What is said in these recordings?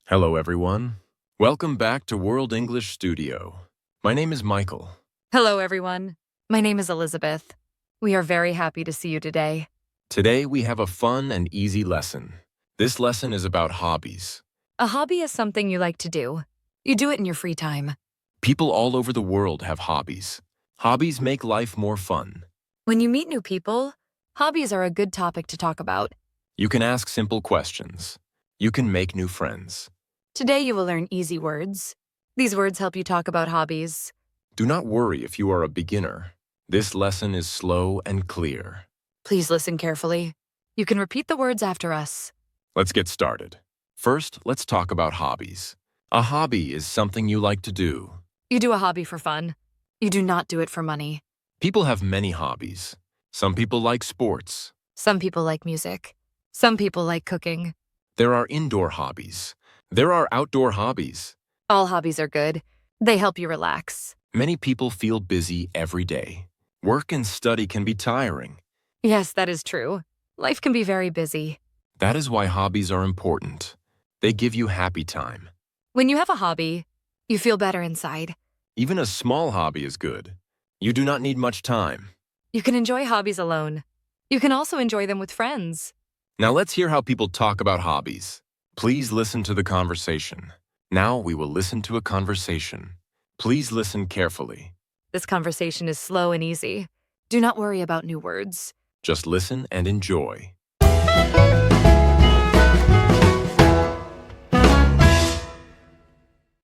Hello, everyone. Welcome back to World English Studio. My name is Michael. Hello, everyone. My name is Elizabeth. We are very happy to see you today. Today, we have a fun and easy lesson. This lesson is about hobbies. A hobby is something you like to do. You do it in your free time. People all over the world have hobbies. Hobbies make life more fun. When you meet new people, hobbies are a good topic to talk about. You can ask simple questions. You can make new friends. Today, you will learn easy words. These words help you talk about hobbies. Do not worry if you are a beginner. This lesson is slow and clear. Please listen carefully. You can repeat the words after us. Let's get started. First, let's talk about hobbies. A hobby is something you like to do. You do a hobby for fun. You do not do it for money. People have many hobbies. Some people like sports. Some people like music. Some people like cooking. There are indoor hobbies. There are outdoor hobbies. All hobbies are good. They help you relax. Many people feel busy every day. Work and study can be tiring. Yes, that is true. Life can be very busy. That is why hobbies are important. They give you happy time. When you have a hobby, you feel better inside. Even a small hobby is good. You do not need much time. You can enjoy hobbies alone. You can also enjoy them with friends. Now let's hear how people talk about hobbies. Please listen to the conversation. Now we will listen to a conversation. Please listen carefully. This conversation is slow and easy. Do not worry about new words. Just listen and enjoy.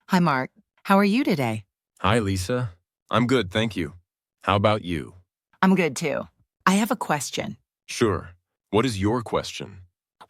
Hi, Mark. How are you today? Hi, Lisa. I'm good, thank you. How about you? I'm good too. I have a question. Sure. What is your question?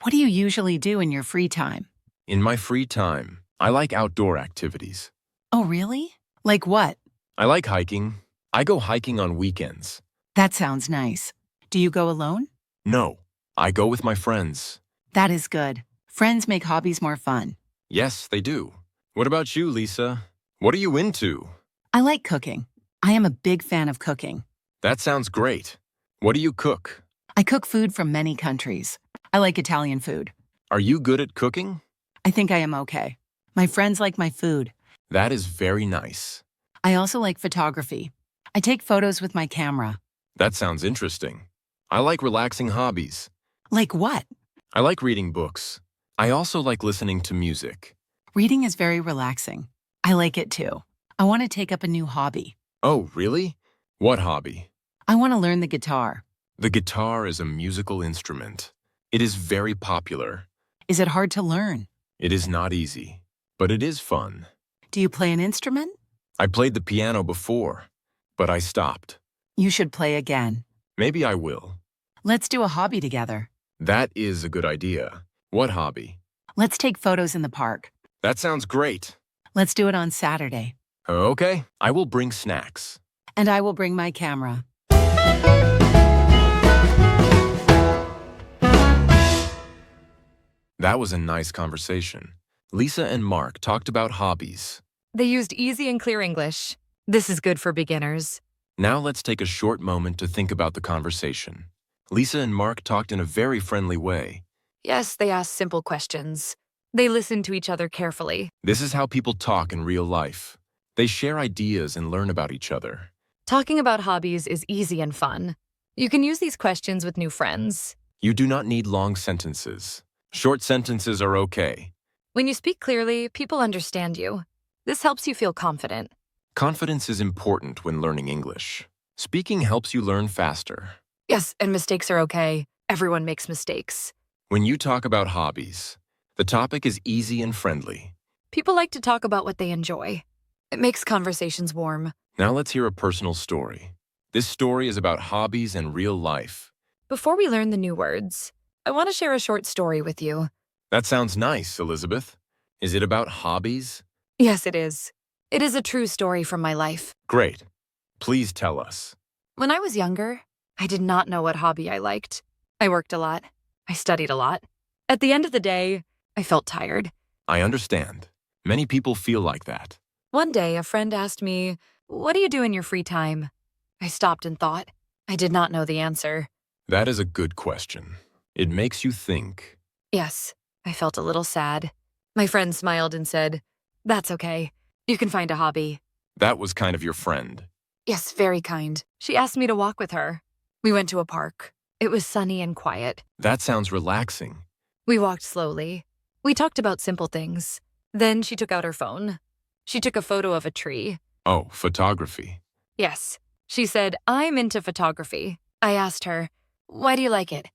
What do you usually do in your free time? In my free time, I like outdoor activities. Oh, really? Like what? I like hiking. I go hiking on weekends. That sounds nice. Do you go alone? No, I go with my friends. That is good. Friends make hobbies more fun. Yes, they do. What about you, Lisa? What are you into? I like cooking. I am a big fan of cooking. That sounds great. What do you cook? I cook food from many countries. I like Italian food. Are you good at cooking? I think I am okay. My friends like my food. That is very nice. I also like photography. I take photos with my camera. That sounds interesting. I like relaxing hobbies. Like what? I like reading books. I also like listening to music. Reading is very relaxing. I like it too. I want to take up a new hobby. Oh, really? What hobby? I want to learn the guitar. The guitar is a musical instrument. It is very popular. Is it hard to learn? It is not easy, but it is fun. Do you play an instrument? I played the piano before, but I stopped. You should play again. Maybe I will. Let's do a hobby together. That is a good idea. What hobby? Let's take photos in the park. That sounds great. Let's do it on Saturday. Okay, I will bring snacks. And I will bring my camera. That was a nice conversation. Lisa and Mark talked about hobbies. They used easy and clear English. This is good for beginners. Now let's take a short moment to think about the conversation. Lisa and Mark talked in a very friendly way. Yes, they asked simple questions. They listened to each other carefully. This is how people talk in real life. They share ideas and learn about each other. Talking about hobbies is easy and fun. You can use these questions with new friends. You do not need long sentences. Short sentences are okay. When you speak clearly, people understand you. This helps you feel confident. Confidence is important when learning English. Speaking helps you learn faster. Yes, and mistakes are okay. Everyone makes mistakes. When you talk about hobbies, the topic is easy and friendly. People like to talk about what they enjoy. It makes conversations warm. Now let's hear a personal story. This story is about hobbies and real life. Before we learn the new words, I want to share a short story with you. That sounds nice, Elizabeth. Is it about hobbies? Yes, it is. It is a true story from my life. Great. Please tell us. When I was younger, I did not know what hobby I liked. I worked a lot. I studied a lot. At the end of the day, I felt tired. I understand. Many people feel like that. One day, a friend asked me, "What do you do in your free time?" I stopped and thought. I did not know the answer. That is a good question. It makes you think. Yes, I felt a little sad. My friend smiled and said, "That's okay. You can find a hobby." That was kind of your friend. Yes, very kind. She asked me to walk with her. We went to a park. It was sunny and quiet. That sounds relaxing. We walked slowly. We talked about simple things. Then she took out her phone. She took a photo of a tree. Oh, photography. Yes. She said, "I'm into photography." I asked her, "Why do you like it?"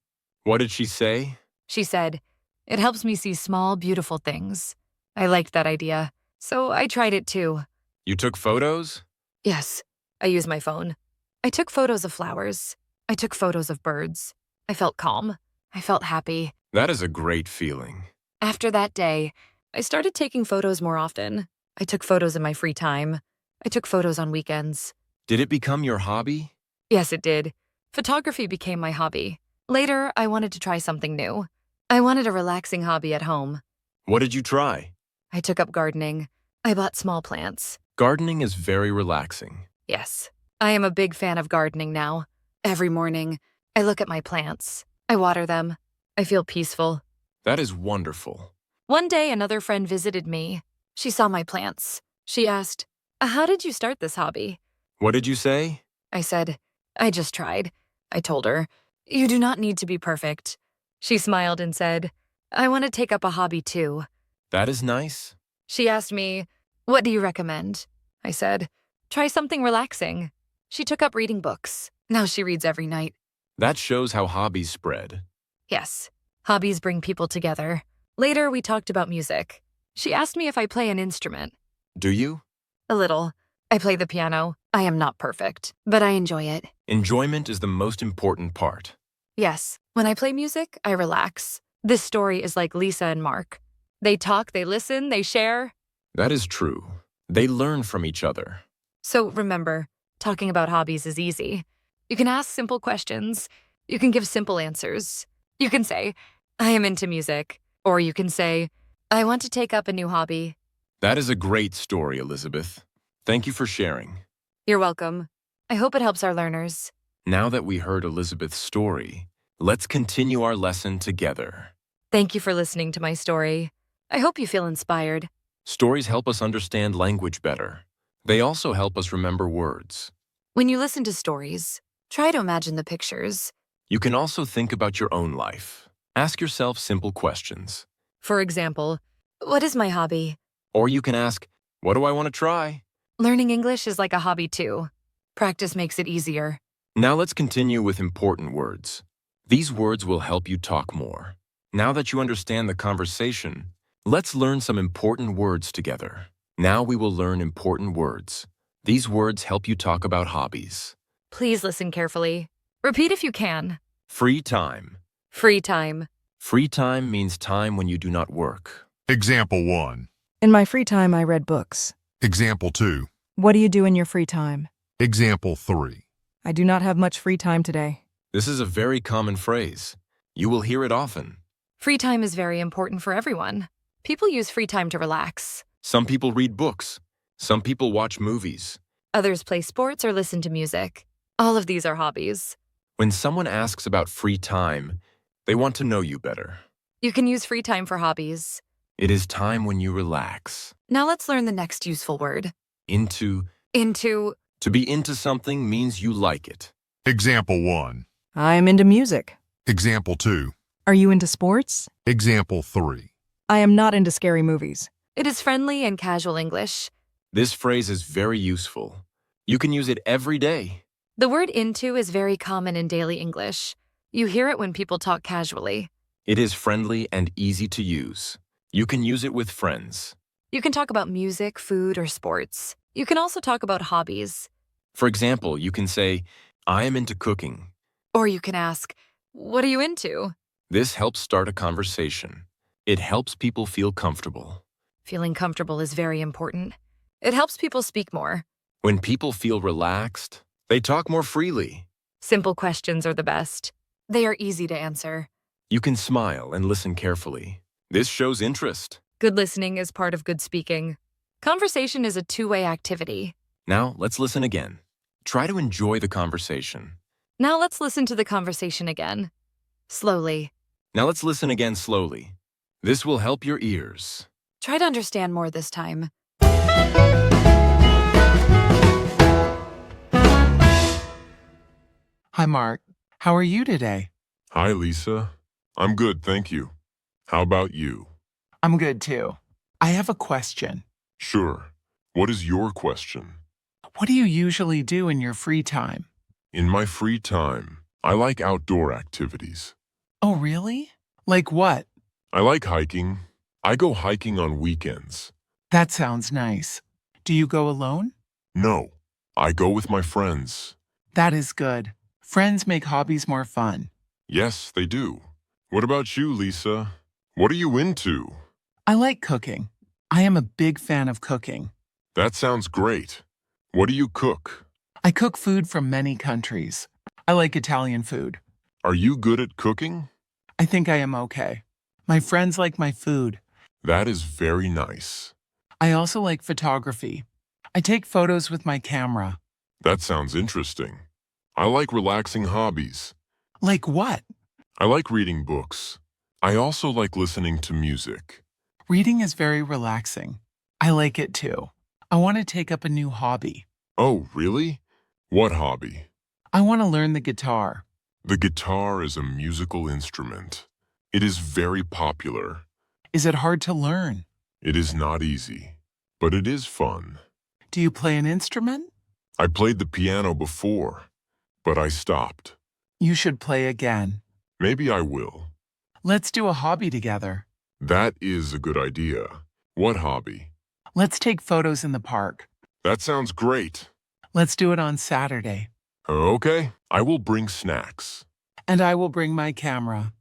What did she say? She said, "It helps me see small, beautiful things." I liked that idea, so I tried it too. You took photos? Yes, I used my phone. I took photos of flowers. I took photos of birds. I felt calm. I felt happy. That is a great feeling. After that day, I started taking photos more often. I took photos in my free time. I took photos on weekends. Did it become your hobby? Yes, it did. Photography became my hobby. Later, I wanted to try something new. I wanted a relaxing hobby at home. What did you try? I took up gardening. I bought small plants. Gardening is very relaxing. Yes, I am a big fan of gardening now. Every morning, I look at my plants. I water them. I feel peaceful. That is wonderful. One day, another friend visited me. She saw my plants. She asked, "How did you start this hobby?" What did you say? I said, "I just tried." I told her, "You do not need to be perfect." She smiled and said, "I want to take up a hobby too." That is nice. She asked me, "What do you recommend?" I said, "Try something relaxing." She took up reading books. Now she reads every night. That shows how hobbies spread. Yes, hobbies bring people together. Later, we talked about music. She asked me if I play an instrument. Do you? A little. I play the piano. I am not perfect, but I enjoy it. Enjoyment is the most important part. Yes, when I play music, I relax. This story is like Lisa and Mark. They talk, they listen, they share. That is true. They learn from each other. So remember, talking about hobbies is easy. You can ask simple questions. You can give simple answers. You can say, "I am into music." Or you can say, "I want to take up a new hobby." That is a great story, Elizabeth. Thank you for sharing. You're welcome. I hope it helps our learners. Now that we heard Elizabeth's story, let's continue our lesson together. Thank you for listening to my story. I hope you feel inspired. Stories help us understand language better. They also help us remember words. When you listen to stories, try to imagine the pictures. You can also think about your own life. Ask yourself simple questions. For example, what is my hobby? Or you can ask, what do I want to try? Learning English is like a hobby too. Practice makes it easier. Now let's continue with important words. These words will help you talk more. Now that you understand the conversation, let's learn some important words together. Now we will learn important words. These words help you talk about hobbies. Please listen carefully. Repeat if you can. Free time. Free time. Free time means time when you do not work. Example 1. In my free time, I read books. Example 2. What do you do in your free time? Example 3. I do not have much free time today. This is a very common phrase. You will hear it often. Free time is very important for everyone. People use free time to relax. Some people read books. Some people watch movies. Others play sports or listen to music. All of these are hobbies. When someone asks about free time, they want to know you better. You can use free time for hobbies. It is time when you relax. Now let's learn the next useful word. Into. Into. To be into something means you like it. Example 1. I'm into music. Example 2. Are you into sports? Example 3. I am not into scary movies. It is friendly and casual English. This phrase is very useful. You can use it every day. The word into is very common in daily English. You hear it when people talk casually. It is friendly and easy to use. You can use it with friends. You can talk about music, food, or sports. You can also talk about hobbies. For example, you can say, I am into cooking. Or you can ask, "What are you into?" This helps start a conversation. It helps people feel comfortable. Feeling comfortable is very important. It helps people speak more. When people feel relaxed, they talk more freely. Simple questions are the best. They are easy to answer. You can smile and listen carefully. This shows interest. Good listening is part of good speaking. Conversation is a two-way activity. Now, let's listen again. Try to enjoy the conversation. Now let's listen to the conversation again. Slowly. Now let's listen again slowly. This will help your ears. Try to understand more this time. Hi, Mark. How are you today? Hi, Lisa. I'm good, thank you. How about you? I'm good too. I have a question. Sure. What is your question? What do you usually do in your free time? In my free time, I like outdoor activities. Oh, really? Like what? I like hiking. I go hiking on weekends. That sounds nice. Do you go alone? No, I go with my friends. That is good. Friends make hobbies more fun. Yes, they do. What about you, Lisa? What are you into? I like cooking. I am a big fan of cooking. That sounds great. What do you cook? I cook food from many countries. I like Italian food. Are you good at cooking? I think I am okay. My friends like my food. That is very nice. I also like photography. I take photos with my camera. That sounds interesting. I like relaxing hobbies. Like what? I like reading books. I also like listening to music. Reading is very relaxing. I like it too. I want to take up a new hobby. Oh, really? What hobby? I want to learn the guitar. The guitar is a musical instrument. It is very popular. Is it hard to learn? It is not easy, but it is fun. Do you play an instrument? I played the piano before, but I stopped. You should play again. Maybe I will. Let's do a hobby together. That is a good idea. What hobby? Let's take photos in the park. That sounds great. Let's do it on Saturday. Okay, I will bring snacks. And I will bring my camera.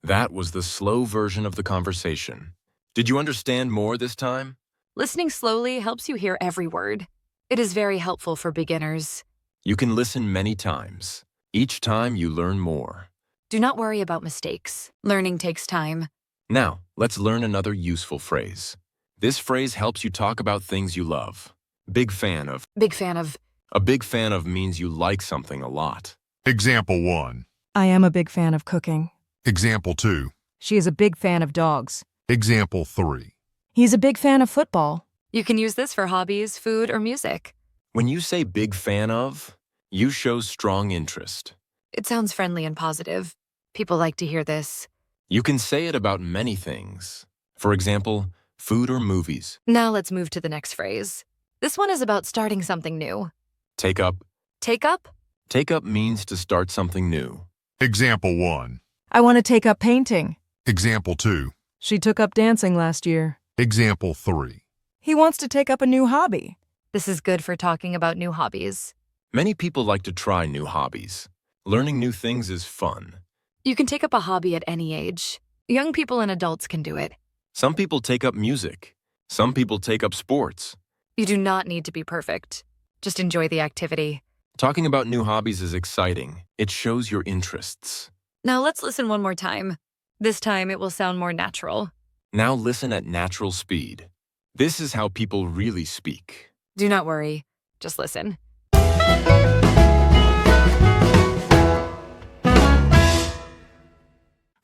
That was the slow version of the conversation. Did you understand more this time? Listening slowly helps you hear every word. It is very helpful for beginners. You can listen many times. Each time you learn more. Do not worry about mistakes. Learning takes time. Now, let's learn another useful phrase. This phrase helps you talk about things you love. Big fan of. Big fan of. A big fan of means you like something a lot. Example 1. I am a big fan of cooking. Example 2. She is a big fan of dogs. Example 3. He's a big fan of football. You can use this for hobbies, food, or music. When you say big fan of, you show strong interest. It sounds friendly and positive. People like to hear this. You can say it about many things. For example, food or movies. Now let's move to the next phrase. This one is about starting something new. Take up. Take up? Take up means to start something new. Example 1. I want to take up painting. Example 2. She took up dancing last year. Example 3. He wants to take up a new hobby. This is good for talking about new hobbies. Many people like to try new hobbies. Learning new things is fun. You can take up a hobby at any age. Young people and adults can do it. Some people take up music. Some people take up sports. You do not need to be perfect. Just enjoy the activity. Talking about new hobbies is exciting. It shows your interests. Now let's listen one more time. This time it will sound more natural. Now listen at natural speed. This is how people really speak. Do not worry. Just listen.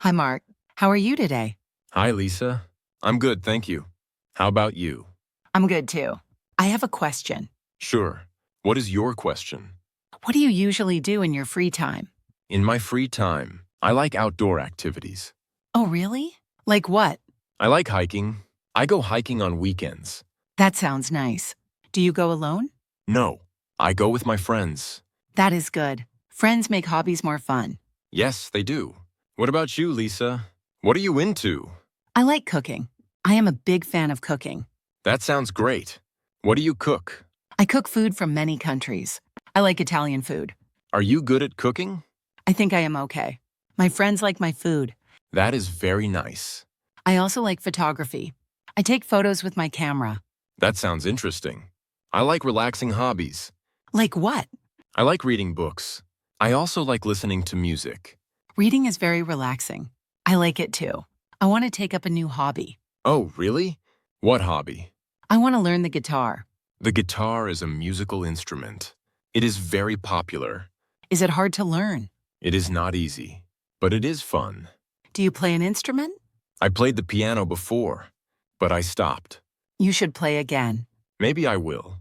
Hi, Mark. How are you today? Hi, Lisa. I'm good, thank you. How about you? I'm good too. I have a question. Sure. What is your question? What do you usually do in your free time? In my free time, I like outdoor activities. Oh, really? Like what? I like hiking. I go hiking on weekends. That sounds nice. Do you go alone? No, I go with my friends. That is good. Friends make hobbies more fun. Yes, they do. What about you, Lisa? What are you into? I like cooking. I am a big fan of cooking. That sounds great. What do you cook? I cook food from many countries. I like Italian food. Are you good at cooking? I think I am okay. My friends like my food. That is very nice. I also like photography. I take photos with my camera. That sounds interesting. I like relaxing hobbies. Like what? I like reading books. I also like listening to music. Reading is very relaxing. I like it too. I want to take up a new hobby. Oh, really? What hobby? I want to learn the guitar. The guitar is a musical instrument. It is very popular. Is it hard to learn? It is not easy, but it is fun. Do you play an instrument? I played the piano before, but I stopped. You should play again. Maybe I will.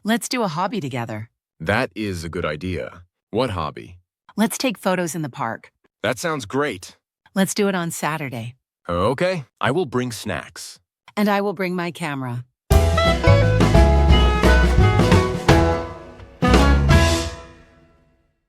Let's do a hobby together. That is a good idea. What hobby? Let's take photos in the park. That sounds great. Let's do it on Saturday. Okay, I will bring snacks. And I will bring my camera.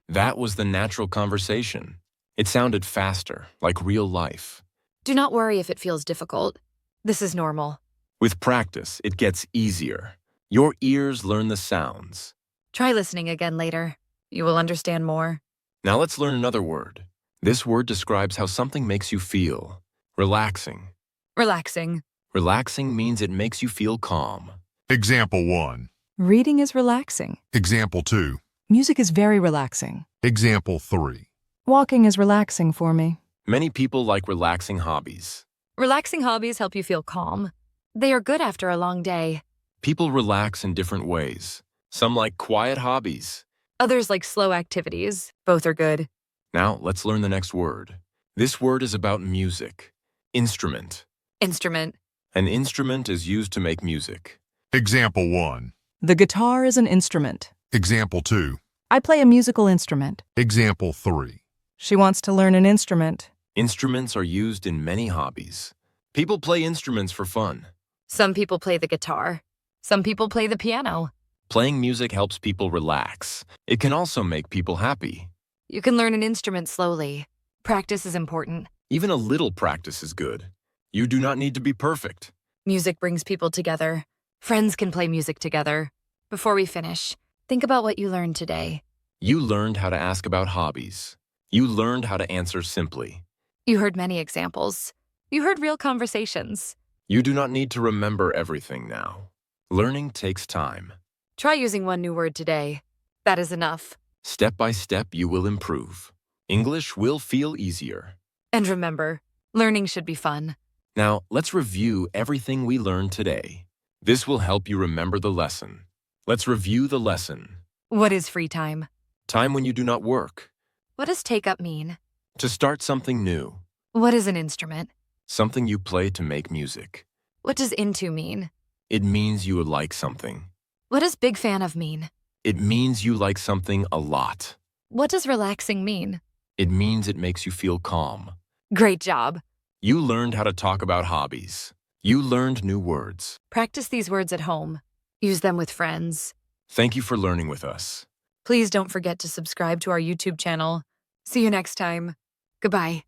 That was the natural conversation. It sounded faster, like real life. Do not worry if it feels difficult. This is normal. With practice, it gets easier. Your ears learn the sounds. Try listening again later. You will understand more. Now let's learn another word. This word describes how something makes you feel. Relaxing. Relaxing. Relaxing means it makes you feel calm. Example 1. Reading is relaxing. Example 2. Music is very relaxing. Example 3. Walking is relaxing for me. Many people like relaxing hobbies. Relaxing hobbies help you feel calm. They are good after a long day. People relax in different ways. Some like quiet hobbies. Others like slow activities. Both are good. Now let's learn the next word. This word is about music. Instrument. Instrument. An instrument is used to make music. Example 1. The guitar is an instrument. Example 2. I play a musical instrument. Example 3. She wants to learn an instrument. Instruments are used in many hobbies. People play instruments for fun. Some people play the guitar. Some people play the piano. Playing music helps people relax. It can also make people happy. You can learn an instrument slowly. Practice is important. Even a little practice is good. You do not need to be perfect. Music brings people together. Friends can play music together. Before we finish, think about what you learned today. You learned how to ask about hobbies. You learned how to answer simply. You heard many examples. You heard real conversations. You do not need to remember everything now. Learning takes time. Try using one new word today. That is enough. Step by step, you will improve. English will feel easier. And remember, learning should be fun. Now, let's review everything we learned today. This will help you remember the lesson. Let's review the lesson. What is free time? Time when you do not work. What does take up mean? To start something new. What is an instrument? Something you play to make music. What does into mean? It means you like something. What does big fan of mean? It means you like something a lot. What does relaxing mean? It means it makes you feel calm. Great job. You learned how to talk about hobbies. You learned new words. Practice these words at home. Use them with friends. Thank you for learning with us. Please don't forget to subscribe to our YouTube channel. See you next time. Goodbye.